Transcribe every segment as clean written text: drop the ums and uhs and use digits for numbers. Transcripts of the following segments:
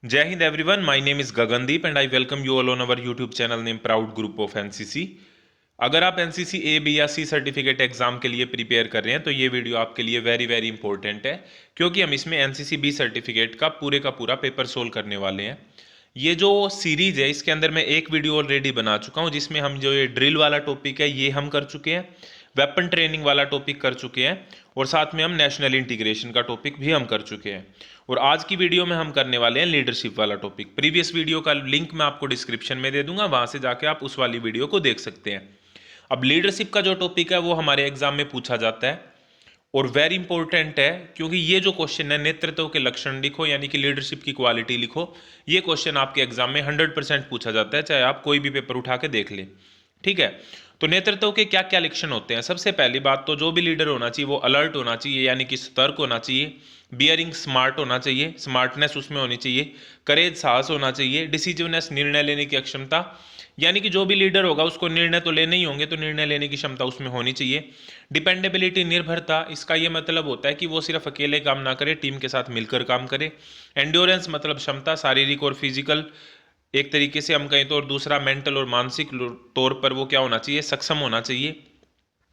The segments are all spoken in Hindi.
Jai Hind everyone, my name is Gagandeep and I welcome you all on our YouTube channel named Proud Group of NCC। अगर आप NCC A, B या C सर्टिफिकेट एग्जाम के लिए प्रिपेयर कर रहे हैं तो ये वीडियो आपके लिए वेरी वेरी इंपॉर्टेंट है, क्योंकि हम इसमें NCC B सर्टिफिकेट का पूरा पेपर सोल्व करने वाले हैं। ये जो सीरीज है इसके अंदर मैं एक वीडियो ऑलरेडी बना चुका हूँ, जिसमें हम जो ये ड्रिल वाला टॉपिक है ये हम कर चुके हैं, वेपन ट्रेनिंग वाला टॉपिक कर चुके हैं और साथ में हम नेशनल इंटीग्रेशन का टॉपिक भी हम कर चुके हैं। और आज की वीडियो में हम करने वाले हैं लीडरशिप वाला टॉपिक। प्रीवियस वीडियो का लिंक मैं आपको डिस्क्रिप्शन में दे दूंगा, वहां से जाके आप उस वाली वीडियो को देख सकते हैं। अब लीडरशिप का जो टॉपिक है वो हमारे एग्जाम में पूछा जाता है और वेरी इंपॉर्टेंट है, क्योंकि ये जो क्वेश्चन है नेतृत्व के लक्षण लिखो यानी कि लीडरशिप की क्वालिटी लिखो, ये क्वेश्चन आपके एग्जाम में 100% पूछा जाता है, चाहे आप कोई भी पेपर उठा के देख ले। ठीक है, तो नेतृत्व के क्या क्या लक्षण होते हैं? सबसे पहली बात तो जो भी लीडर होना चाहिए वो अलर्ट होना चाहिए यानी कि सतर्क होना चाहिए, बियरिंग स्मार्ट होना चाहिए, स्मार्टनेस उसमें होनी चाहिए, करेज साहस होना चाहिए, डिसीजवनेस निर्णय लेने की अक्षमता, यानी कि जो भी लीडर होगा उसको निर्णय तो लेने ही होंगे, तो निर्णय लेने की क्षमता उसमें होनी चाहिए। डिपेंडेबिलिटी निर्भरता, इसका ये मतलब होता है कि वो सिर्फ अकेले काम ना करे, टीम के साथ मिलकर काम करे। एंड्योरेंस मतलब क्षमता, शारीरिक और फिजिकल एक तरीके से हम कहें तो, और दूसरा मेंटल और मानसिक तौर पर वो क्या होना चाहिए, सक्षम होना चाहिए।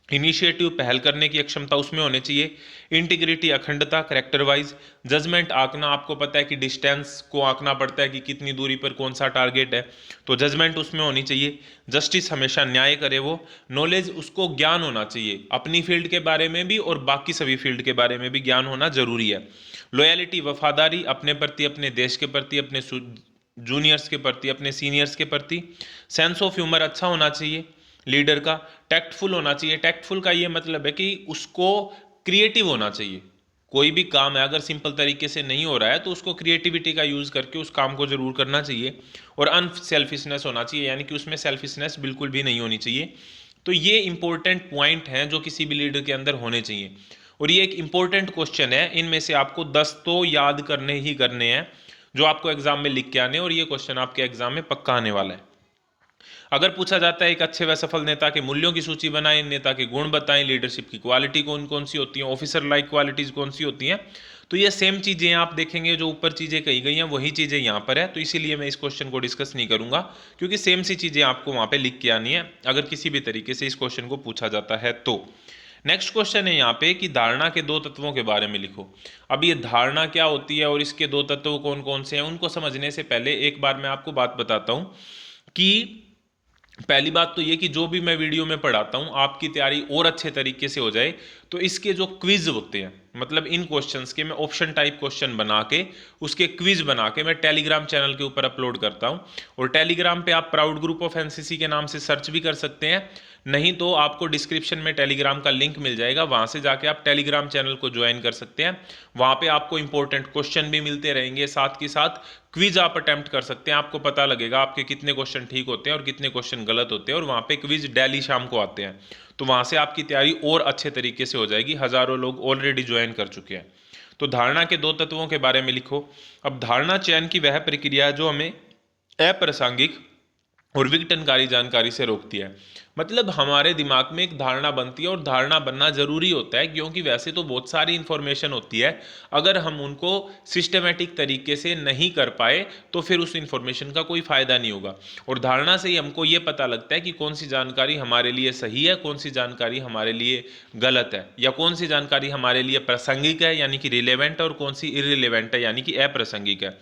इनिशिएटिव पहल करने की क्षमता उसमें होनी चाहिए। इंटीग्रिटी अखंडता करेक्टर वाइज। जजमेंट आंकना, आपको पता है कि डिस्टेंस को आंकना पड़ता है कि कितनी दूरी पर कौन सा टारगेट है, तो जजमेंट उसमें होनी चाहिए। जस्टिस, हमेशा न्याय करे वो। नॉलेज, उसको ज्ञान होना चाहिए अपनी फील्ड के बारे में भी और बाकी सभी फील्ड के बारे में भी ज्ञान होना जरूरी है। लॉयलिटी, वफादारी अपने प्रति, अपने देश के प्रति, अपने जूनियर्स के प्रति, अपने सीनियर्स के प्रति। सेंस ऑफ ह्यूमर अच्छा होना चाहिए लीडर का। टैक्टफुल होना चाहिए, टैक्टफुल का ये मतलब है कि उसको क्रिएटिव होना चाहिए। कोई भी काम है अगर सिंपल तरीके से नहीं हो रहा है तो उसको क्रिएटिविटी का यूज करके उस काम को जरूर करना चाहिए। और अनसेल्फिशनेस होना चाहिए, यानी कि उसमें सेल्फिशनेस बिल्कुल भी नहीं होनी चाहिए। तो ये इंपॉर्टेंट पॉइंट हैं जो किसी भी लीडर के अंदर होने चाहिए। और ये एक इंपॉर्टेंट क्वेश्चन है, इनमें से आपको 10 तो याद करने ही करने हैं जो आपको एग्जाम में लिख के आने, और ये क्वेश्चन आपके एग्जाम में पक्का आने वाला है। अगर पूछा जाता है एक अच्छे व सफल नेता के मूल्यों की सूची बनाएं, नेता के गुण बताएं, लीडरशिप की क्वालिटी कौन कौन सी होती हैं, ऑफिसर लाइक क्वालिटीज कौन सी होती हैं, तो ये सेम चीजें आप देखेंगे, जो ऊपर चीजें कही गई हैं वही चीजें यहाँ पर है। तो इसीलिए मैं इस क्वेश्चन को डिस्कस नहीं करूंगा, क्योंकि सेम सी चीजें आपको वहां पे लिख के आनी है अगर किसी भी तरीके से इस क्वेश्चन को पूछा जाता है तो। नेक्स्ट क्वेश्चन है यहाँ पे कि धारणा के दो तत्वों के बारे में लिखो। अब ये धारणा क्या होती है और इसके दो तत्व कौन कौन से हैं, उनको समझने से पहले एक बार मैं आपको बात बताता हूं कि पहली बात तो ये कि जो भी मैं वीडियो में पढ़ाता हूँ आपकी तैयारी और अच्छे तरीके से हो जाए, तो इसके जो क्विज होते हैं, मतलब इन क्वेश्चंस के मैं ऑप्शन टाइप क्वेश्चन बना के उसके क्विज बना के मैं टेलीग्राम चैनल के ऊपर अपलोड करता हूँ। और टेलीग्राम पे आप प्राउड ग्रुप ऑफ एनसीसी के नाम से सर्च भी कर सकते हैं, नहीं तो आपको डिस्क्रिप्शन में टेलीग्राम का लिंक मिल जाएगा, वहां से जाके आप टेलीग्राम चैनल को ज्वाइन कर सकते हैं। वहां पे आपको इंपॉर्टेंट क्वेश्चन भी मिलते रहेंगे, साथ के साथ क्विज आप अटेम्प्ट कर सकते हैं, आपको पता लगेगा आपके कितने क्वेश्चन ठीक होते हैं और कितने क्वेश्चन गलत होते हैं। और वहां पे क्विज डेली शाम को आते हैं, तो वहां से आपकी तैयारी और अच्छे तरीके से हो जाएगी। हजारों लोग ऑलरेडी ज्वाइन कर चुके हैं। तो धारणा के दो तत्वों के बारे में लिखो। अब धारणा चयन की वह प्रक्रिया जो हमें अप्रासंगिक और विघटनकारी जानकारी से रोकती है। मतलब हमारे दिमाग में एक धारणा बनती है और धारणा बनना जरूरी होता है, क्योंकि वैसे तो बहुत सारी इंफॉर्मेशन होती है, अगर हम उनको सिस्टमेटिक तरीके से नहीं कर पाए तो फिर उस इंफॉर्मेशन का कोई फायदा नहीं होगा। और धारणा से ही हमको ये पता लगता है कि कौन सी जानकारी हमारे लिए सही है, कौन सी जानकारी हमारे लिए गलत है, या कौन सी जानकारी हमारे लिए प्रासंगिक है यानी कि रिलेवेंट है, और कौन सी इरिलेवेंट है यानी कि अप्रासंगिक है।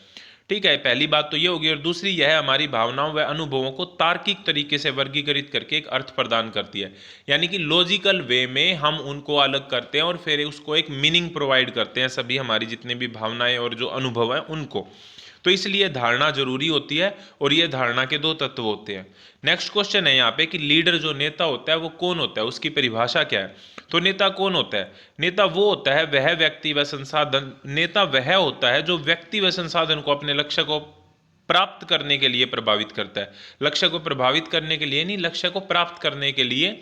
ठीक है, पहली बात तो ये होगी। और दूसरी यह हमारी भावनाओं व अनुभवों को तार्किक तरीके से वर्गीकृत करके एक अर्थ प्रदान करती है, यानी कि लॉजिकल वे में हम उनको अलग करते हैं और फिर उसको एक मीनिंग प्रोवाइड करते हैं, सभी हमारी जितनी भी भावनाएं और जो अनुभव है उनको। तो इसलिए धारणा जरूरी होती है और ये धारणा के दो तत्व होते हैं। नेक्स्ट क्वेश्चन है यहाँ पे कि लीडर जो नेता होता है वो कौन होता है, उसकी परिभाषा क्या है। तो नेता कौन होता है? नेता वो होता है, वह व्यक्ति व संसाधन, नेता वह होता है जो व्यक्ति व संसाधन को अपने लक्ष्य को प्राप्त करने के लिए प्रभावित करता है। लक्ष्य को प्रभावित करने के लिए नहीं, लक्ष्य को प्राप्त करने के लिए।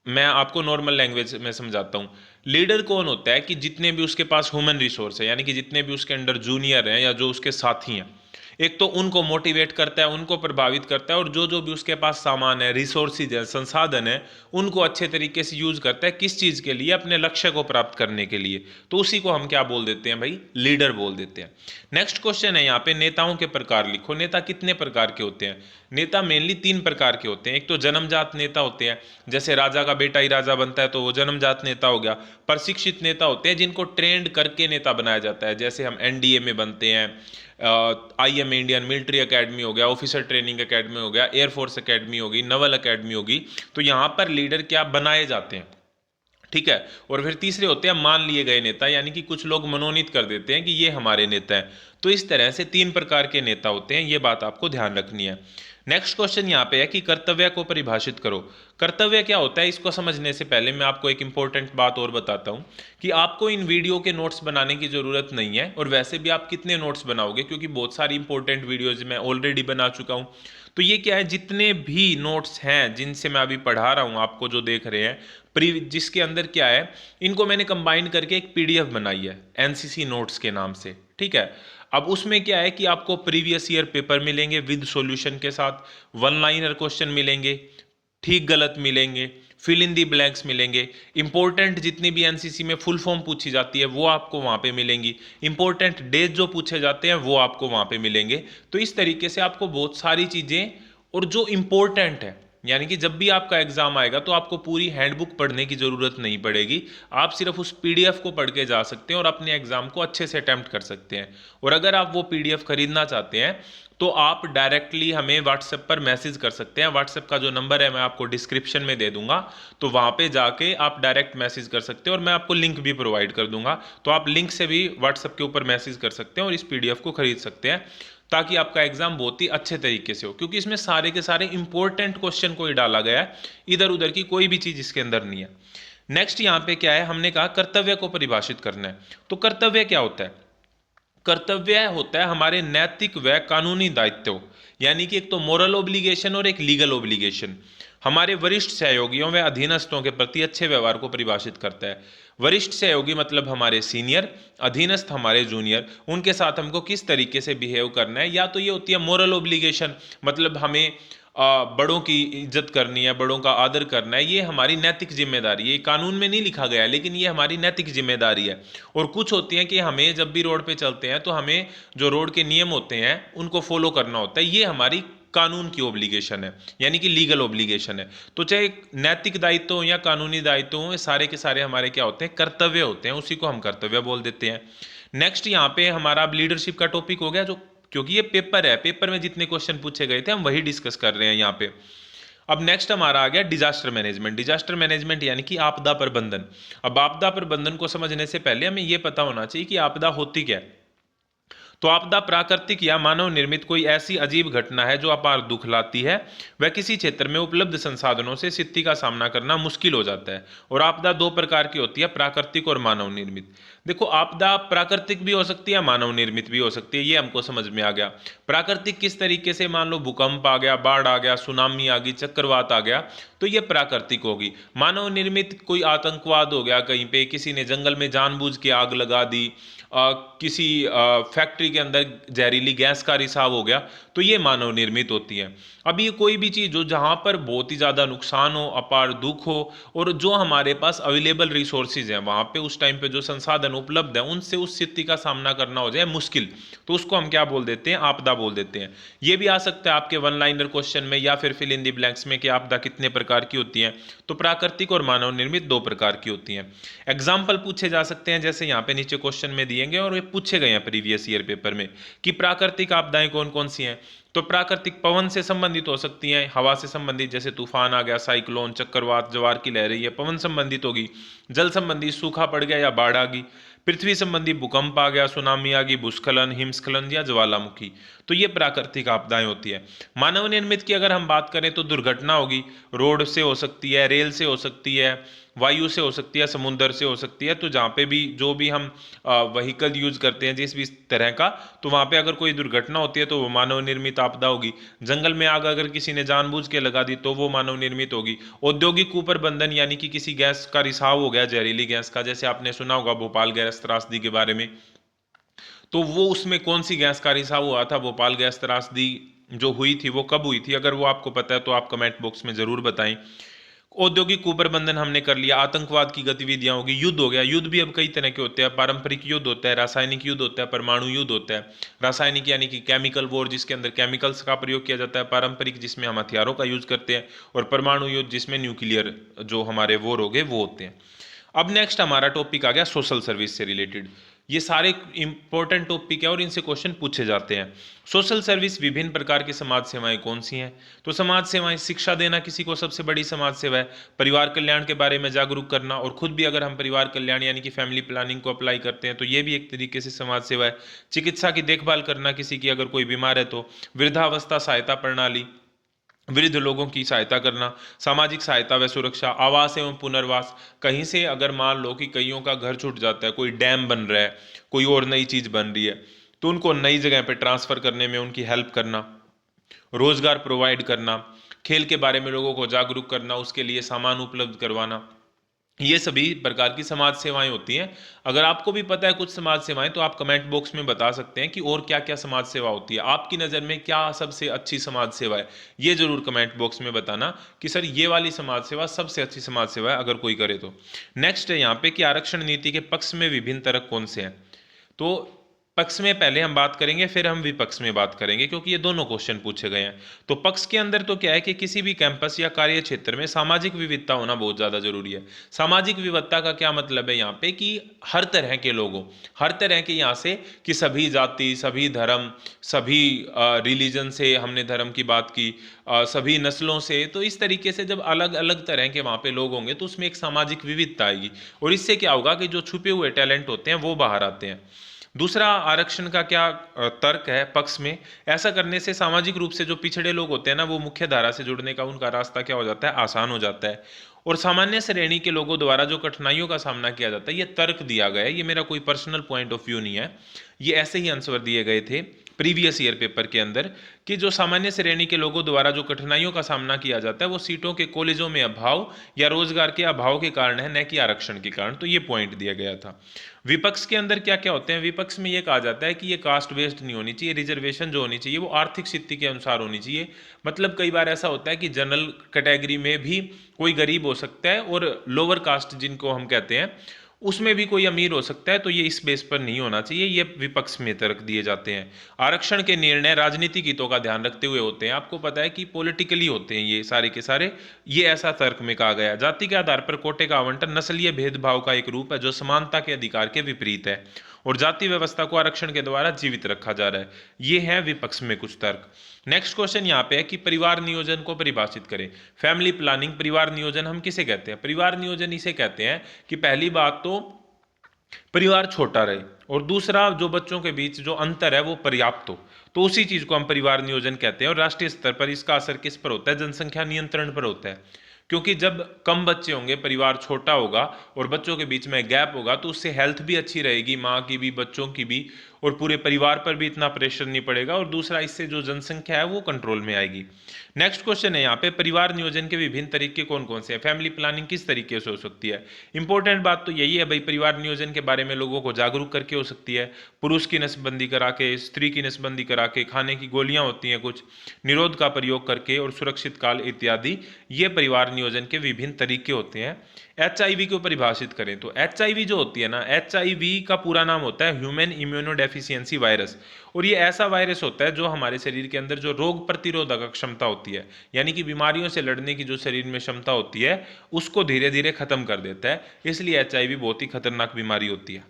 मैं आपको नॉर्मल लैंग्वेज में समझाता हूँ। लीडर कौन होता है कि जितने भी उसके पास ह्यूमन रिसोर्स है, यानी कि जितने भी उसके अंडर जूनियर हैं या जो उसके साथी हैं, एक तो उनको मोटिवेट करता है, उनको प्रभावित करता है, और जो भी उसके पास सामान है, रिसोर्सेज है, संसाधन है, उनको अच्छे तरीके से यूज करता है। किस चीज के लिए? अपने लक्ष्य को प्राप्त करने के लिए। तो उसी को हम क्या बोल देते हैं भाई? लीडर बोल देते हैं। नेक्स्ट क्वेश्चन है यहाँ पे, नेताओं के प्रकार लिखो। नेता कितने प्रकार के होते हैं? नेता मेनली 3 प्रकार के होते हैं। एक तो जन्मजात नेता होते हैं, जैसे राजा का बेटा ही राजा बनता है तो वो जन्मजात नेता हो गया। प्रशिक्षित नेता होते हैं, जिनको ट्रेंड करके नेता बनाया जाता है, जैसे हम एनडीए में बनते हैं, आईएम इंडियन मिलिट्री एकेडमी हो गया, ऑफिसर ट्रेनिंग एकेडमी हो गया, एयरफोर्स एकेडमी होगी, नवल एकेडमी होगी। तो यहाँ पर लीडर क्या बनाए जाते हैं, ठीक है। और फिर तीसरे होते हैं मान लिए गए नेता, यानी कि कुछ लोग मनोनीत कर देते हैं कि ये हमारे नेता हैं। तो इस तरह से 3 प्रकार के नेता होते हैं, ये बात आपको ध्यान रखनी है। नेक्स्ट क्वेश्चन यहाँ पे है कि कर्तव्य को परिभाषित करो। कर्तव्य क्या होता है, इसको समझने से पहले मैं आपको एक इंपॉर्टेंट बात और बताता हूँ कि आपको इन वीडियो के नोट्स बनाने की जरूरत नहीं है, और वैसे भी आप कितने नोट्स बनाओगे, क्योंकि बहुत सारी इंपॉर्टेंट वीडियोज मैं ऑलरेडी बना चुका हूँ। तो ये क्या है, जितने भी नोट्स हैं जिनसे मैं अभी पढ़ा रहा हूँ आपको, जो देख रहे हैं, जिसके अंदर क्या है, इनको मैंने कंबाइन करके एक पीडीएफ बनाई है एनसीसी नोट्स के नाम से, ठीक है। अब उसमें क्या है कि आपको प्रीवियस ईयर पेपर मिलेंगे विद सॉल्यूशन के साथ, वन लाइनर क्वेश्चन मिलेंगे, ठीक गलत मिलेंगे, फिल इन दी ब्लैंक्स मिलेंगे, इंपॉर्टेंट जितनी भी एनसीसी में फुल फॉर्म पूछी जाती है वो आपको वहां पे मिलेंगी, इंपॉर्टेंट डेज जो पूछे जाते हैं वो आपको वहां पे मिलेंगे। तो इस तरीके से आपको बहुत सारी चीजें, और जो इंपॉर्टेंट है, यानी कि जब भी आपका एग्जाम आएगा तो आपको पूरी हैंडबुक पढ़ने की जरूरत नहीं पड़ेगी, आप सिर्फ उस पीडीएफ को पढ़ के जा सकते हैं और अपने एग्जाम को अच्छे से अटेम्प्ट कर सकते हैं। और अगर आप वो पीडीएफ खरीदना चाहते हैं तो आप डायरेक्टली हमें व्हाट्सएप पर मैसेज कर सकते हैं। व्हाट्सएप का जो नंबर है मैं आपको डिस्क्रिप्शन में दे दूंगा, तो वहां पे जाके आप डायरेक्ट मैसेज कर सकते हैं, और मैं आपको लिंक भी प्रोवाइड कर दूंगा, तो आप लिंक से भी व्हाट्सएप के ऊपर मैसेज कर सकते हैं और इस पीडीएफ को खरीद सकते हैं, ताकि आपका एग्जाम बहुत ही अच्छे तरीके से हो, क्योंकि इसमें सारे के सारे इंपॉर्टेंट क्वेश्चन को ही डाला गया है, इधर उधर की कोई भी चीज इसके अंदर नहीं है। नेक्स्ट यहाँ पे क्या है, हमने कहा कर्तव्य को परिभाषित करना है। तो कर्तव्य क्या होता है? कर्तव्य होता है हमारे नैतिक व कानूनी दायित्व, यानी कि एक तो मोरल ओब्लिगेशन और एक लीगल ओब्लिगेशन। हमारे वरिष्ठ सहयोगियों व अधीनस्थों के प्रति अच्छे व्यवहार को परिभाषित करता है। वरिष्ठ सहयोगी मतलब हमारे सीनियर, अधीनस्थ हमारे जूनियर, उनके साथ हमको किस तरीके से बिहेव करना है। या तो ये होती है मोरल ओब्लिगेशन, मतलब हमें बड़ों की इज्जत करनी है, बड़ों का आदर करना है, ये हमारी नैतिक जिम्मेदारी है। ये कानून में नहीं लिखा गया है, लेकिन ये हमारी नैतिक जिम्मेदारी है। और कुछ होती हैं कि हमें जब भी रोड पे चलते हैं तो हमें जो रोड के नियम होते हैं उनको फॉलो करना होता है, ये हमारी कानून की ओब्लिगेशन है, यानी कि लीगल ओब्लिगेशन है। तो चाहे नैतिक दायित्व हो या कानूनी दायित्व हो, सारे के सारे हमारे क्या होते हैं, कर्तव्य होते हैं, उसी को हम कर्तव्य बोल देते हैं। नेक्स्ट यहाँ पे हमारा अब लीडरशिप का टॉपिक हो गया, जो क्योंकि ये पेपर है, पेपर में जितने क्वेश्चन पूछे गए थे हम वही डिस्कस कर रहे हैं यहाँ पे। अब नेक्स्ट हमारा आ गया डिजास्टर मैनेजमेंट। डिजास्टर मैनेजमेंट यानी कि आपदा प्रबंधन। अब आपदा प्रबंधन को समझने से पहले हमें यह पता होना चाहिए कि आपदा होती क्या है। तो आपदा प्राकृतिक या मानव निर्मित कोई ऐसी अजीब घटना है जो अपार दुख लाती है, वह किसी क्षेत्र में उपलब्ध संसाधनों से स्थिति का सामना करना मुश्किल हो जाता है। और आपदा 2 प्रकार की होती है, प्राकृतिक और मानव निर्मित। देखो, आपदा प्राकृतिक भी हो सकती है, मानव निर्मित भी हो सकती है, ये हमको समझ में आ गया। प्राकृतिक किस तरीके से, मान लो भूकंप आ गया, बाढ़ आ गया, सुनामी आ गई, चक्रवात आ गया, तो ये प्राकृतिक होगी। मानव निर्मित कोई आतंकवाद हो गया, कहीं पे किसी ने जंगल में जानबूझ के आग लगा दी, किसी फैक्ट्री के अंदर जहरीली गैस का रिसाव हो गया, तो ये मानव निर्मित होती है। अब ये कोई भी चीज़ हो जहाँ पर बहुत ही ज़्यादा नुकसान हो, अपार दुख हो, और जो हमारे पास अवेलेबल रिसोर्सेज हैं वहाँ पे उस टाइम पे जो संसाधन उपलब्ध है उनसे उस स्थिति का सामना करना हो जाए मुश्किल, तो उसको हम क्या बोल देते हैं, आपदा बोल देते हैं। ये भी आ सकता है आपके वन लाइनर क्वेश्चन में या फिर फिल इन दी ब्लैंक्स में कि आपदा कितने प्रकार की होती हैं। तो प्राकृतिक और मानव निर्मित 2 प्रकार की होती हैं। एग्जाम्पल पूछे जा सकते हैं, जैसे यहाँ पे नीचे क्वेश्चन में दिएंगे और ये पूछे गए हैं प्रीवियस ईयर पेपर में कि प्राकृतिक आपदाएं कौन कौन सी हैं। तो प्राकृतिक पवन से संबंधित हो सकती हैं, हवा से संबंधित जैसे तूफान आ गया, साइक्लोन, चक्रवात, ज्वार की लहरें, ये पवन संबंधित होगी। जल संबंधी सूखा पड़ गया या बाढ़ आ गई। पृथ्वी संबंधी भूकंप आ गया, सुनामी आ गई, भूस्खलन, हिमस्खलन या ज्वालामुखी, तो ये प्राकृतिक आपदाएं होती है। मानव निर्मित की अगर हम बात करें तो दुर्घटना होगी, रोड से हो सकती है, रेल से हो सकती है, वायु से हो सकती है, समुद्र से हो सकती है। तो जहाँ पे भी जो भी हम व्हीकल यूज करते हैं जिस भी तरह का, तो वहाँ पे अगर कोई दुर्घटना होती है तो वो मानव निर्मित आपदा होगी। जंगल में आग अगर किसी ने जानबूझ के लगा दी तो वो मानव निर्मित होगी। औद्योगिक कुप्रबंधन यानी कि किसी गैस का रिसाव हो गया, जहरीली गैस का, जैसे आपने सुना होगा भोपाल गैस त्रासदी के बारे में, तो वो उसमें कौन सी गैस का रिसाव हुआ था, भोपाल गैस त्रासदी जो हुई थी वो कब हुई थी? अगर वो आपको पता है तो आप कमेंट बॉक्स में जरूर बताएं। औद्योगिक कुप्रबंधन हमने कर लिया, आतंकवाद की गतिविधियां होगी, युद्ध हो गया। युद्ध भी अब कई तरह के होते हैं, पारंपरिक युद्ध होता है, रासायनिक युद्ध होता है, परमाणु युद्ध होता है। रासायनिक यानी कि केमिकल वॉर, जिसके अंदर केमिकल्स का प्रयोग किया जाता है, पारंपरिक जिसमें हम हथियारों का यूज करते हैं, और परमाणु युद्ध जिसमें न्यूक्लियर जो हमारे वॉर हो गए वो होते हैं। अब नेक्स्ट हमारा टॉपिक आ गया सोशल सर्विस से रिलेटेड। ये सारे इंपॉर्टेंट टॉपिक है और इनसे क्वेश्चन पूछे जाते हैं। सोशल सर्विस, विभिन्न प्रकार की समाज सेवाएं कौन सी हैं? तो समाज सेवाएं, शिक्षा देना किसी को सबसे बड़ी समाज सेवा है। परिवार कल्याण के बारे में जागरूक करना, और खुद भी अगर हम परिवार कल्याण यानी कि फैमिली प्लानिंग को अप्लाई करते हैं तो ये भी एक तरीके से समाज सेवा है। चिकित्सा की देखभाल करना, किसी की अगर कोई बीमार है तो। वृद्धावस्था सहायता प्रणाली, वृद्ध लोगों की सहायता करना। सामाजिक सहायता व सुरक्षा, आवास एवं पुनर्वास, कहीं से अगर मान लो कि कईयों का घर छूट जाता है, कोई डैम बन रहा है, कोई और नई चीज बन रही है, तो उनको नई जगह पे ट्रांसफर करने में उनकी हेल्प करना। रोजगार प्रोवाइड करना, खेल के बारे में लोगों को जागरूक करना, उसके लिए सामान उपलब्ध करवाना। ये सभी प्रकार की समाज सेवाएं होती हैं। अगर आपको भी पता है कुछ समाज सेवाएं तो आप कमेंट बॉक्स में बता सकते हैं कि और क्या क्या समाज सेवा होती है, आपकी नज़र में क्या सबसे अच्छी समाज सेवा है। ये जरूर कमेंट बॉक्स में बताना कि सर ये वाली समाज सेवा सबसे अच्छी समाज सेवा है, अगर कोई करे तो। नेक्स्ट है यहाँ पे कि आरक्षण नीति के पक्ष में विभिन्न तर्क कौन से हैं? तो पक्ष में पहले हम बात करेंगे, फिर हम विपक्ष में बात करेंगे, क्योंकि ये दोनों क्वेश्चन पूछे गए हैं। तो पक्ष के अंदर तो क्या है कि किसी भी कैंपस या कार्य क्षेत्र में सामाजिक विविधता होना बहुत ज़्यादा जरूरी है। सामाजिक विविधता का क्या मतलब है यहाँ पे कि हर तरह के लोगों, हर तरह के यहाँ से कि सभी जाति, सभी धर्म, सभी रिलीजन से हमने धर्म की बात की, सभी नस्लों से, तो इस तरीके से जब अलग अलग तरह के वहाँ पे लोग होंगे तो उसमें एक सामाजिक विविधता आएगी, और इससे क्या होगा कि जो छुपे हुए टैलेंट होते हैं वो बाहर आते हैं। दूसरा, आरक्षण का क्या तर्क है पक्ष में? ऐसा करने से सामाजिक रूप से जो पिछड़े लोग होते हैं ना, वो मुख्य धारा से जुड़ने का उनका रास्ता क्या हो जाता है, आसान हो जाता है। और सामान्य श्रेणी के लोगों द्वारा जो कठिनाइयों का सामना किया जाता है, ये तर्क दिया गया है, ये मेरा कोई पर्सनल पॉइंट ऑफ व्यू नहीं है, ये ऐसे ही आंसर दिए गए थे प्रीवियस ईयर पेपर के अंदर, कि जो सामान्य श्रेणी के लोगों द्वारा जो कठिनाइयों का सामना किया जाता है वो सीटों के कॉलेजों में अभाव या रोजगार के अभाव के कारण है, न कि आरक्षण के कारण। तो ये पॉइंट दिया गया था। विपक्ष के अंदर क्या क्या होते हैं? विपक्ष में ये कहा जाता है कि ये कास्ट बेस्ड नहीं होनी चाहिए, रिजर्वेशन जो होनी चाहिए वो आर्थिक स्थिति के अनुसार होनी चाहिए। मतलब कई बार ऐसा होता है कि जनरल कैटेगरी में भी कोई गरीब हो सकता है, और लोअर कास्ट जिनको हम कहते हैं उसमें भी कोई अमीर हो सकता है, तो ये इस बेस पर नहीं होना चाहिए। ये विपक्ष में तर्क दिए जाते हैं। आरक्षण के निर्णय राजनीतिक हितों का ध्यान रखते हुए होते हैं। आपको पता है कि पॉलिटिकली होते हैं ये सारे के सारे, ये ऐसा तर्क में कहा गया। जाति के आधार पर कोटे का आवंटन नस्लीय भेदभाव का एक रूप है जो समानता के अधिकार के विपरीत है, और जाति व्यवस्था को आरक्षण के द्वारा जीवित रखा जा रहा है। ये है विपक्ष में कुछ तर्क। नेक्स्ट क्वेश्चन यहाँ पे है कि परिवार नियोजन को परिभाषित करें। फैमिली प्लानिंग, परिवार नियोजन हम किसे कहते हैं? परिवार नियोजन इसे कहते हैं कि पहली बात तो परिवार छोटा रहे, और दूसरा जो बच्चों के बीच जो अंतर है वो पर्याप्त हो, तो उसी चीज को हम परिवार नियोजन कहते हैं। और राष्ट्रीय स्तर पर इसका असर किस पर होता है? जनसंख्या नियंत्रण पर होता है, क्योंकि जब कम बच्चे होंगे, परिवार छोटा होगा और बच्चों के बीच में गैप होगा, तो उससे हेल्थ भी अच्छी रहेगी, माँ की भी, बच्चों की भी, और पूरे परिवार पर भी इतना प्रेशर नहीं पड़ेगा, और दूसरा इससे जो जनसंख्या है वो कंट्रोल में आएगी। नेक्स्ट क्वेश्चन है यहाँ पे, परिवार नियोजन के विभिन्न तरीके कौन कौन से हैं? फैमिली प्लानिंग किस तरीके से हो सकती है? इंपॉर्टेंट बात तो यही है भाई, परिवार नियोजन के बारे में लोगों को जागरूक करके हो सकती है। पुरुष की नसबंदी करा के, स्त्री की नसबंदी करा के, खाने की गोलियां होती हैं कुछ, निरोध का प्रयोग करके, और सुरक्षित काल इत्यादि, ये परिवार नियोजन के विभिन्न तरीके होते हैं। HIV को परिभाषित करें तो HIV जो होती है ना, HIV का पूरा नाम होता है ह्यूमन इम्यूनोडेफिशिएंसी वायरस, और ये ऐसा वायरस होता है जो हमारे शरीर के अंदर जो रोग प्रतिरोधक क्षमता होती है, यानी कि बीमारियों से लड़ने की जो शरीर में क्षमता होती है, उसको धीरे धीरे खत्म कर देता है। इसलिए HIV बहुत ही खतरनाक बीमारी होती है।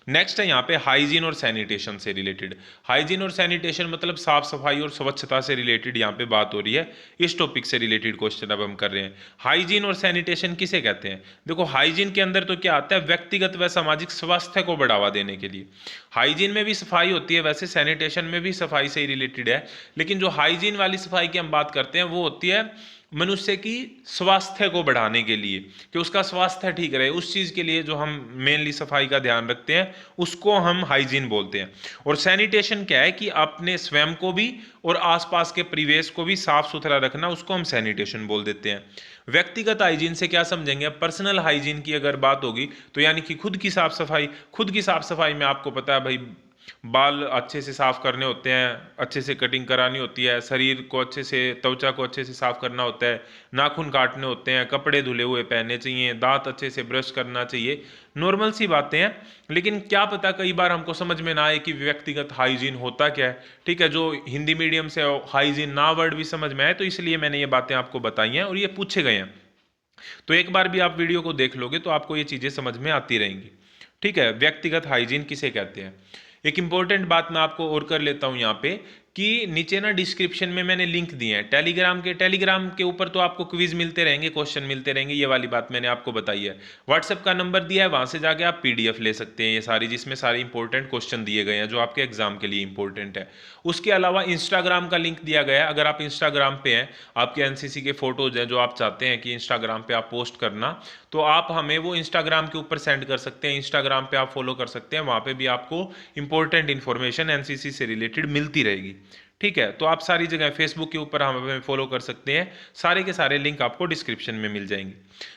नेक्स्ट है यहाँ पे हाइजीन और सैनिटेशन से रिलेटेड। हाइजीन और सैनिटेशन मतलब साफ सफाई और स्वच्छता से रिलेटेड यहाँ पे बात हो रही है। इस टॉपिक से रिलेटेड क्वेश्चन अब हम कर रहे हैं। हाइजीन और सैनिटेशन किसे कहते हैं? देखो, हाइजीन के अंदर तो क्या आता है? व्यक्तिगत व सामाजिक स्वास्थ्य को बढ़ावा देने के लिए। हाइजीन में भी सफाई होती है, वैसे सैनिटेशन में भी सफाई से ही रिलेटेड है, लेकिन जो हाइजीन वाली सफाई की हम बात करते हैं वो होती है मनुष्य की स्वास्थ्य को बढ़ाने के लिए, कि उसका स्वास्थ्य ठीक रहे, उस चीज के लिए जो हम मेनली सफाई का ध्यान रखते हैं उसको हम हाइजीन बोलते हैं। और सैनिटेशन क्या है कि अपने स्वयं को भी और आसपास के परिवेश को भी साफ सुथरा रखना, उसको हम सैनिटेशन बोल देते हैं। व्यक्तिगत हाइजीन से क्या समझेंगे? पर्सनल हाइजीन की अगर बात होगी तो यानी कि खुद की साफ सफाई। खुद की साफ सफाई में आपको पता है भाई, बाल अच्छे से साफ करने होते हैं, अच्छे से कटिंग करानी होती है, शरीर को अच्छे से, त्वचा को अच्छे से साफ करना होता है, नाखून काटने होते हैं, कपड़े धुले हुए पहनने चाहिए, दांत अच्छे से ब्रश करना चाहिए। नॉर्मल सी बातें हैं, लेकिन क्या पता कई बार हमको समझ में ना आए कि व्यक्तिगत हाइजीन होता क्या है। ठीक है, जो हिंदी मीडियम से हाइजीन ना वर्ड भी समझ में आए, तो इसलिए मैंने ये बातें आपको बताई हैं और ये पूछे गए हैं। तो एक बार भी आप वीडियो को देख लोगे तो आपको ये चीज़ें समझ में आती रहेंगी। ठीक है, व्यक्तिगत हाइजीन किसे कहते हैं। एक इंपॉर्टेंट बात मैं आपको और कर लेता हूं यहाँ पे, कि नीचे ना डिस्क्रिप्शन में मैंने लिंक दिए हैं टेलीग्राम के ऊपर, तो आपको क्विज मिलते रहेंगे, क्वेश्चन मिलते रहेंगे, ये वाली बात मैंने आपको बताई है। व्हाट्सएप का नंबर दिया है, वहां से जाके आप पीडीएफ ले सकते हैं, ये सारी, जिसमें सारे इंपॉर्टेंट क्वेश्चन दिए गए हैं जो आपके एग्जाम के लिए इंपॉर्टेंट है। उसके अलावा इंस्टाग्राम का लिंक दिया गया है, अगर आप इंस्टाग्राम पे हैं, आपके एनसीसी के फोटोज हैं जो आप चाहते हैं कि इंस्टाग्राम पे आप पोस्ट करना, तो आप हमें वो इंस्टाग्राम के ऊपर सेंड कर सकते हैं। इंस्टाग्राम पे आप फॉलो कर सकते हैं, वहां पे भी आपको इंपॉर्टेंट इन्फॉर्मेशन एनसीसी से रिलेटेड मिलती रहेगी। ठीक है, तो आप सारी जगह फेसबुक के ऊपर हमें फॉलो कर सकते हैं, सारे के सारे लिंक आपको डिस्क्रिप्शन में मिल जाएंगे।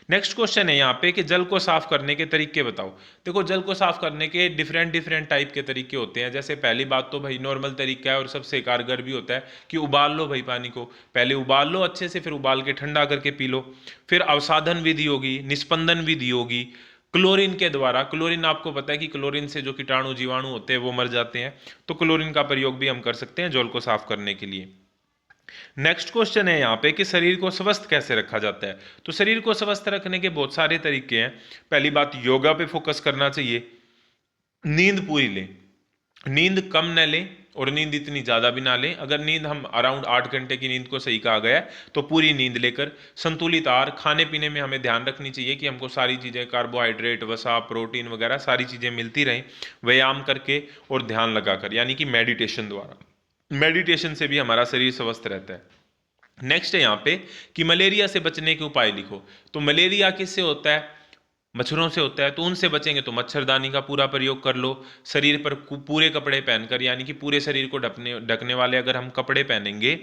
नेक्स्ट क्वेश्चन है यहाँ पे कि जल को साफ करने के तरीके बताओ। देखो, जल को साफ करने के डिफरेंट टाइप के तरीके होते हैं। जैसे पहली बात तो भाई नॉर्मल तरीका है और सबसे कारगर भी होता है कि उबाल लो भाई पानी को, पहले उबाल लो अच्छे से, फिर उबाल के ठंडा करके पी लो। फिर अवसाधन विधि होगी, निस्पंदन विधि होगी, क्लोरीन के द्वारा। क्लोरीन आपको पता है कि क्लोरीन से जो कीटाणु जीवाणु होते हैं वो मर जाते हैं, तो क्लोरीन का प्रयोग भी हम कर सकते हैं जल को साफ करने के लिए। नेक्स्ट क्वेश्चन है यहाँ पे कि शरीर को स्वस्थ कैसे रखा जाता है। तो शरीर को स्वस्थ रखने के बहुत सारे तरीके हैं। पहली बात, योगा पे फोकस करना चाहिए, नींद पूरी लें, नींद कम न लें और नींद इतनी ज़्यादा भी ना लें। अगर नींद हम अराउंड 8 घंटे की नींद को सही कहा गया है, तो पूरी नींद लेकर संतुलित आहार, खाने पीने में हमें ध्यान रखनी चाहिए कि हमको सारी चीज़ें, कार्बोहाइड्रेट, वसा, प्रोटीन वगैरह सारी चीज़ें मिलती रहें, व्यायाम करके और ध्यान लगाकर, यानी कि मेडिटेशन द्वारा। मेडिटेशन से भी हमारा शरीर स्वस्थ रहता है। नेक्स्ट है यहाँ पे कि मलेरिया से बचने के उपाय लिखो। तो मलेरिया किससे होता है? मच्छरों से होता है, तो उनसे बचेंगे तो मच्छरदानी का पूरा प्रयोग कर लो। शरीर पर पूरे कपड़े पहनकर, यानी कि पूरे शरीर को ढकने ढकने वाले अगर हम कपड़े पहनेंगे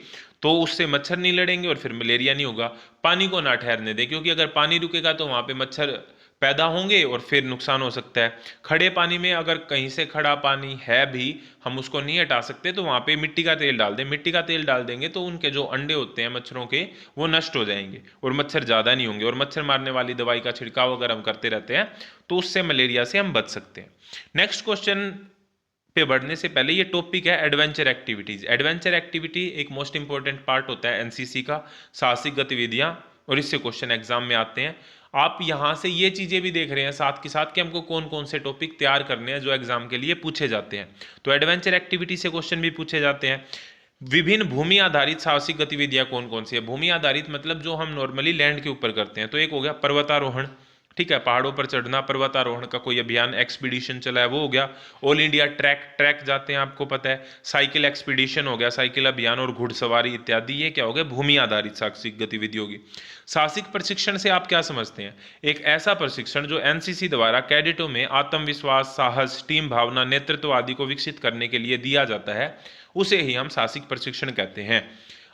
तो उससे मच्छर नहीं लड़ेंगे और फिर मलेरिया नहीं होगा। पानी को ना ठहरने दें, क्योंकि अगर पानी रुकेगा तो वहां पे मच्छर पैदा होंगे और फिर नुकसान हो सकता है। खड़े पानी में अगर कहीं से खड़ा पानी है भी, हम उसको नहीं हटा सकते, तो वहां पे मिट्टी का तेल डाल दें। मिट्टी का तेल डाल देंगे तो उनके जो अंडे होते हैं मच्छरों के, वो नष्ट हो जाएंगे और मच्छर ज़्यादा नहीं होंगे। और मच्छर मारने वाली दवाई का छिड़काव अगर हम करते रहते हैं तो उससे मलेरिया से हम बच सकते हैं। नेक्स्ट क्वेश्चन पे बढ़ने से पहले, ये टॉपिक है एडवेंचर एक्टिविटीज। एडवेंचर एक्टिविटी एक मोस्ट इंपॉर्टेंट पार्ट होता है एनसीसी का, साहसिक गतिविधियां, और इससे क्वेश्चन एग्जाम में आते हैं। आप यहां से ये चीजें भी देख रहे हैं साथ के साथ कि हमको कौन कौन से टॉपिक तैयार करने हैं जो एग्जाम के लिए पूछे जाते हैं। तो एडवेंचर एक्टिविटी से क्वेश्चन भी पूछे जाते हैं। विभिन्न भूमि आधारित साहसिक गतिविधियां कौन कौन सी है? भूमि आधारित मतलब जो हम नॉर्मली लैंड के ऊपर करते हैं, तो एक हो गया पर्वतारोहण, ठीक है, पहाड़ों पर चढ़ना, पर्वतारोहण का कोई अभियान, एक्सपीडिशन चला है, वो हो गया। ऑल इंडिया ट्रैक जाते हैं, आपको पता है। साइकिल एक्सपीडिशन हो गया, साइकिल अभियान और घुड़सवारी इत्यादि, ये क्या हो गया? भूमि आधारित साहसिक गतिविधि होगी। साहसिक प्रशिक्षण से आप क्या समझते हैं? एक ऐसा प्रशिक्षण जो एनसीसी द्वारा कैडेटों में आत्मविश्वास, साहस, टीम भावना, नेतृत्व आदि को विकसित करने के लिए दिया जाता है, उसे ही हम साहसिक प्रशिक्षण कहते हैं।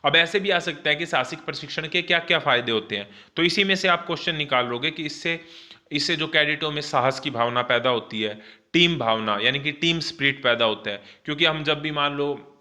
अब ऐसे भी आ सकता है कि साहसिक प्रशिक्षण के क्या क्या फायदे होते हैं, तो इसी में से आप क्वेश्चन निकाल लोगे कि इससे इससे जो कैडेटों में साहस की भावना पैदा होती है, टीम भावना यानी कि टीम स्पिरिट पैदा होता है। क्योंकि हम जब भी मान लो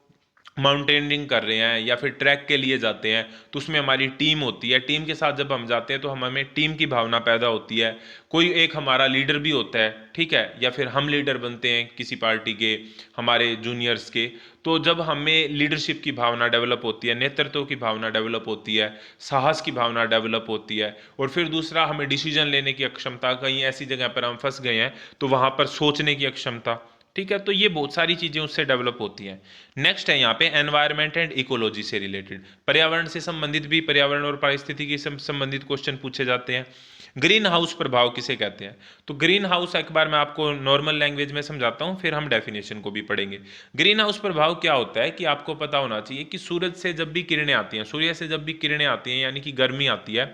माउंटेनियरिंग कर रहे हैं या फिर ट्रैक के लिए जाते हैं, तो उसमें हमारी टीम होती है। टीम के साथ जब हम जाते हैं तो हमें टीम की भावना पैदा होती है। कोई एक हमारा लीडर भी होता है, ठीक है, या फिर हम लीडर बनते हैं किसी पार्टी के, हमारे जूनियर्स के। तो जब हमें लीडरशिप की भावना डेवलप होती है, नेतृत्व की भावना डेवलप होती है, साहस की भावना डेवलप होती है, और फिर दूसरा हमें डिसीजन लेने की अक्षमता, कहीं ऐसी जगह पर हम फंस गए हैं तो वहां पर सोचने की अक्षमता, ठीक है, तो ये बहुत सारी चीजें उससे डेवलप होती हैं। नेक्स्ट है यहाँ पे एनवायरमेंट एंड इकोलॉजी से रिलेटेड, पर्यावरण से संबंधित भी, पर्यावरण और पारिस्थितिकी से संबंधित क्वेश्चन पूछे जाते हैं। ग्रीन हाउस प्रभाव किसे कहते हैं? तो ग्रीन हाउस एक बार मैं आपको नॉर्मल लैंग्वेज में समझाता हूँ, फिर हम डेफिनेशन को भी पढ़ेंगे। ग्रीन हाउस प्रभाव क्या होता है कि आपको पता होना चाहिए कि सूरज से जब भी किरणें आती हैं, सूर्य से जब भी किरणें आती हैं, यानी कि गर्मी आती है,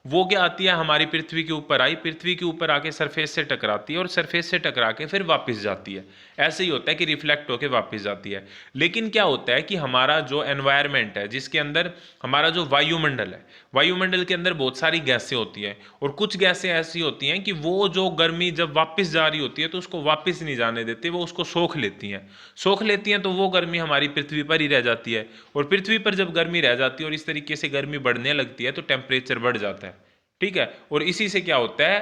वो क्या आती है, हमारी पृथ्वी के ऊपर आई, पृथ्वी के ऊपर आके सरफेस से टकराती है और सरफेस से टकरा के फिर वापस जाती है। ऐसे ही होता है कि रिफ्लेक्ट होके वापस जाती है। लेकिन क्या होता है कि हमारा जो एनवायरनमेंट है, जिसके अंदर हमारा जो वायुमंडल है, वायुमंडल के अंदर बहुत सारी गैसें होती हैं, और कुछ गैसें ऐसी होती हैं कि वो जो गर्मी जब वापस जा रही होती है तो उसको वापस नहीं जाने देती, वो उसको सोख लेती हैं। सोख लेती हैं तो वो गर्मी हमारी पृथ्वी पर ही रह जाती है, और पृथ्वी पर जब गर्मी रह जाती है और इस तरीके से गर्मी बढ़ने लगती है तो टेम्परेचर बढ़ जाता है। ठीक है, और इसी से क्या होता है,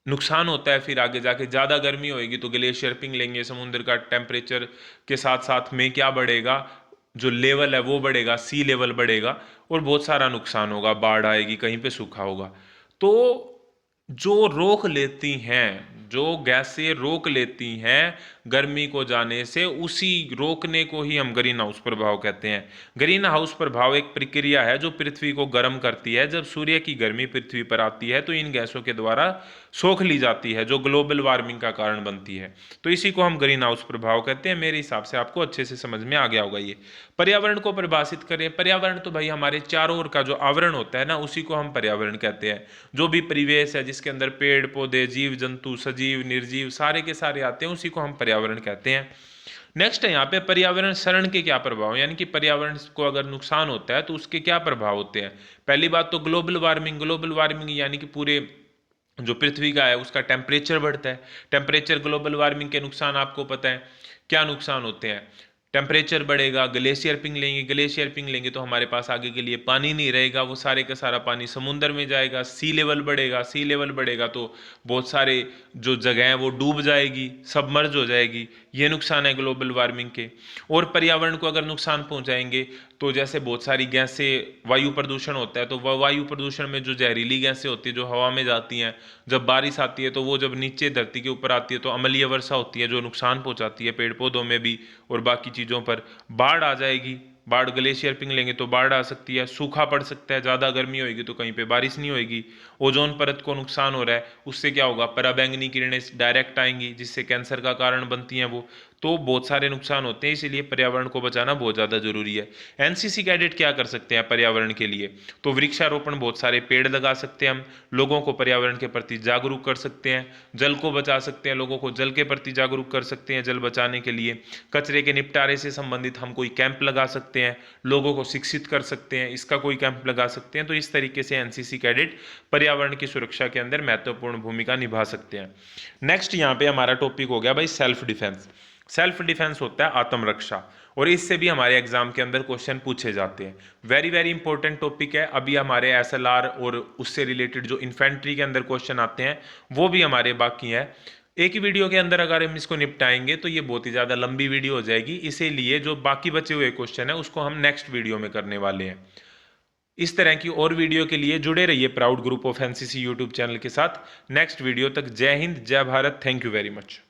नुकसान होता है। फिर आगे जाके ज़्यादा गर्मी होएगी तो ग्लेशियर पिघलेंगे, समुद्र का टेम्परेचर के साथ साथ में क्या बढ़ेगा, जो लेवल है वो बढ़ेगा, सी लेवल बढ़ेगा, और बहुत सारा नुकसान होगा, बाढ़ आएगी, कहीं पे सूखा होगा। तो जो रोक लेती हैं, जो गैसें रोक लेती हैं गर्मी को जाने से, उसी रोकने को ही हम ग्रीन हाउस प्रभाव कहते हैं। ग्रीन हाउस प्रभाव एक प्रक्रिया है जो पृथ्वी को गर्म करती है। जब सूर्य की गर्मी पृथ्वी पर आती है तो इन गैसों के द्वारा सोख ली जाती है, जो ग्लोबल वार्मिंग का कारण बनती है। तो इसी को हम ग्रीन हाउस प्रभाव कहते हैं। मेरे हिसाब से आपको अच्छे से समझ में आ गया होगा ये। पर्यावरण को परिभाषित करें, पर्यावरण तो भाई हमारे चारों ओर का जो आवरण होता है ना, उसी को हम पर्यावरण कहते हैं। जो भी परिवेश है जिसके अंदर पेड़ पौधे, जीव जंतु, सजीव निर्जीव सारे के सारे आते हैं, उसी को हम पर्यावरण कहते हैं। नेक्स्ट है यहाँ पे पर्यावरण क्षरण के क्या प्रभाव, यानी कि पर्यावरण को अगर नुकसान होता है तो उसके क्या प्रभाव होते हैं। पहली बात तो ग्लोबल वार्मिंग, ग्लोबल वार्मिंग यानी कि पूरे जो पृथ्वी का है उसका टेम्परेचर बढ़ता है। टेम्परेचर, ग्लोबल वार्मिंग के नुकसान आपको पता है क्या नुकसान होते हैं। टेम्परेचर बढ़ेगा, ग्लेशियर पिघलेंगे, ग्लेशियर पिघलेंगे तो हमारे पास आगे के लिए पानी नहीं रहेगा, वो सारे का सारा पानी समुद्र में जाएगा। सी लेवल बढ़ेगा, सी लेवल बढ़ेगा तो बहुत सारे जो जगह हैं वो डूब जाएगी, सबमर्ज हो जाएगी। ये नुकसान है ग्लोबल वार्मिंग के। और पर्यावरण को अगर नुकसान पहुंचाएंगे तो जैसे बहुत सारी गैसें, वायु प्रदूषण होता है तो वह वायु प्रदूषण में जो जहरीली गैसें होती है जो हवा में जाती हैं, जब बारिश आती है तो वो जब नीचे धरती के ऊपर आती है तो अम्लीय वर्षा होती है जो नुकसान पहुंचाती है पेड़ पौधों में भी और बाकी चीज़ों पर। बाढ़ आ जाएगी, बाढ़, ग्लेशियर पिघलेंगे तो बाढ़ आ सकती है, सूखा पड़ सकता है, ज़्यादा गर्मी होगी तो कहीं पे बारिश नहीं होगी। ओजोन परत को नुकसान हो रहा है, उससे क्या होगा, पराबैंगनी किरणें डायरेक्ट आएंगी जिससे कैंसर का कारण बनती हैं वो। तो बहुत सारे नुकसान होते हैं, इसीलिए पर्यावरण को बचाना बहुत ज़्यादा जरूरी है। एनसीसी कैडेट क्या कर सकते हैं पर्यावरण के लिए, तो वृक्षारोपण, बहुत सारे पेड़ लगा सकते हैं हम, लोगों को पर्यावरण के प्रति जागरूक कर सकते हैं, जल को बचा सकते हैं, लोगों को जल के प्रति जागरूक कर सकते हैं जल बचाने के लिए। कचरे के निपटारे से संबंधित हम कोई कैंप लगा सकते हैं, लोगों को शिक्षित कर सकते हैं, इसका कोई कैंप लगा सकते हैं। तो इस तरीके से एनसीसी कैडेट पर्यावरण की सुरक्षा के अंदर महत्वपूर्ण भूमिका निभा सकते हैं। नेक्स्ट यहाँ पे हमारा टॉपिक हो गया भाई सेल्फ डिफेंस। सेल्फ डिफेंस होता है आत्मरक्षा, और इससे भी हमारे एग्जाम के अंदर क्वेश्चन पूछे जाते हैं। वेरी वेरी इंपॉर्टेंट टॉपिक है। अभी हमारे एसएलआर और उससे रिलेटेड जो इन्फेंट्री के अंदर क्वेश्चन आते हैं वो भी हमारे बाकी हैं। एक ही वीडियो के अंदर अगर हम इसको निपटाएंगे तो ये बहुत ही ज़्यादा लंबी वीडियो हो जाएगी, इसीलिए जो बाकी बचे हुए क्वेश्चन है उसको हम नेक्स्ट वीडियो में करने वाले हैं। इस तरह की और वीडियो के लिए जुड़े रहिए proud group of NCC YouTube channel के साथ। नेक्स्ट वीडियो तक जय हिंद, जय Bharat, thank you very much.